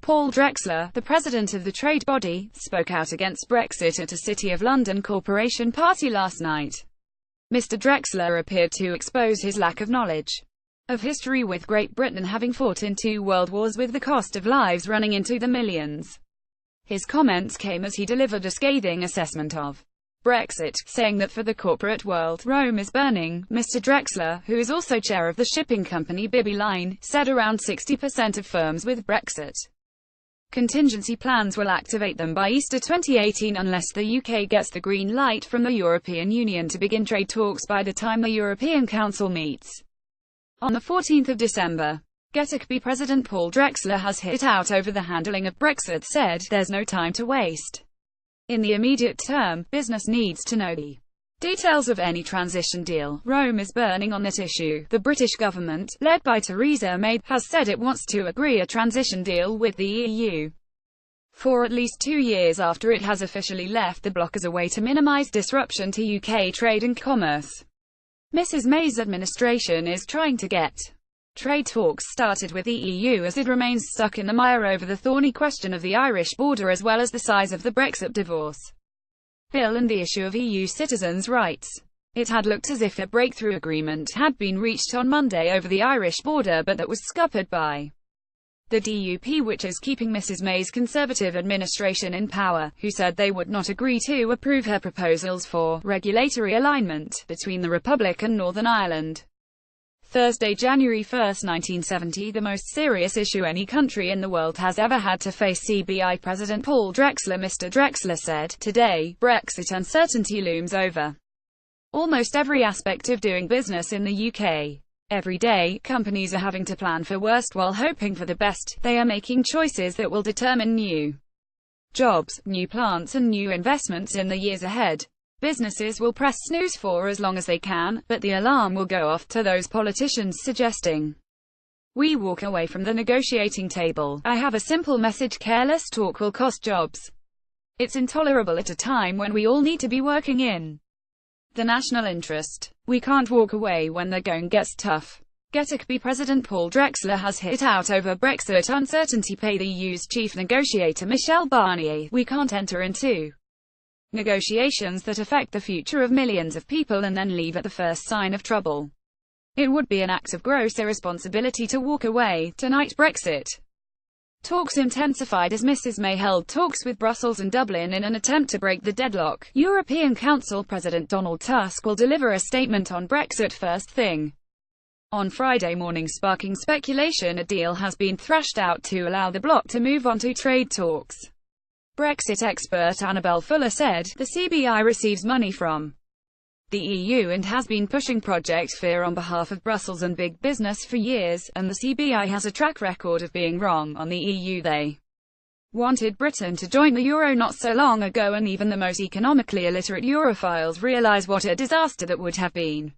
Paul Drechsler, the president of the trade body, spoke out against Brexit at a City of London Corporation party last night. Mr. Drechsler appeared to expose his lack of knowledge of history, with Great Britain having fought in 2 world wars with the cost of lives running into the millions. His comments came as he delivered a scathing assessment of Brexit, saying that for the corporate world, Rome is burning. Mr. Drechsler, who is also chair of the shipping company Bibby Line, said around 60% of firms with Brexit contingency plans will activate them by Easter 2018 unless the UK gets the green light from the European Union to begin trade talks by the time the European Council meets on the 14th of December. GettyCBI President Paul Drechsler has hit out over the handling of Brexit, said, "There's no time to waste. In the immediate term, business needs to know the details of any transition deal. Rome is burning on that issue. The British government, led by Theresa May, has said it wants to agree a transition deal with the EU for at least 2 years after it has officially left the bloc as a way to minimise disruption to UK trade and commerce. Mrs May's administration is trying to get trade talks started with the EU as it remains stuck in the mire over the thorny question of the Irish border, as well as the size of the Brexit divorce bill and the issue of EU citizens' rights. It had looked as if a breakthrough agreement had been reached on Monday over the Irish border, but that was scuppered by the DUP, which is keeping Mrs May's Conservative administration in power, who said they would not agree to approve her proposals for regulatory alignment between the Republic and Northern Ireland. Thursday, January 1, 1970, the most serious issue any country in the world has ever had to face. CBI President Paul Drechsler. Mr. Drechsler said, "Today, Brexit uncertainty looms over almost every aspect of doing business in the UK. Every day, companies are having to plan for worst while hoping for the best. They are making choices that will determine new jobs, new plants and new investments in the years ahead. Businesses will press snooze for as long as they can, but the alarm will go off to those politicians suggesting we walk away from the negotiating table. I have a simple message: careless talk will cost jobs. It's intolerable at a time when we all need to be working in the national interest. We can't walk away when the going gets tough." GettyCBI President Paul Drechsler has hit out over Brexit uncertainty. The EU's chief negotiator Michel Barnier, "We can't enter into negotiations that affect the future of millions of people and then leave at the first sign of trouble. It would be an act of gross irresponsibility to walk away." Tonight, Brexit talks intensified as Mrs May held talks with Brussels and Dublin in an attempt to break the deadlock. European Council President Donald Tusk will deliver a statement on Brexit first thing on Friday morning, sparking speculation a deal has been thrashed out to allow the bloc to move on to trade talks. Brexit expert Annabel Fuller said, "The CBI receives money from the EU and has been pushing Project Fear on behalf of Brussels and big business for years, and the CBI has a track record of being wrong on the EU. They wanted Britain to join the euro not so long ago, and even the most economically illiterate Europhiles realise what a disaster that would have been.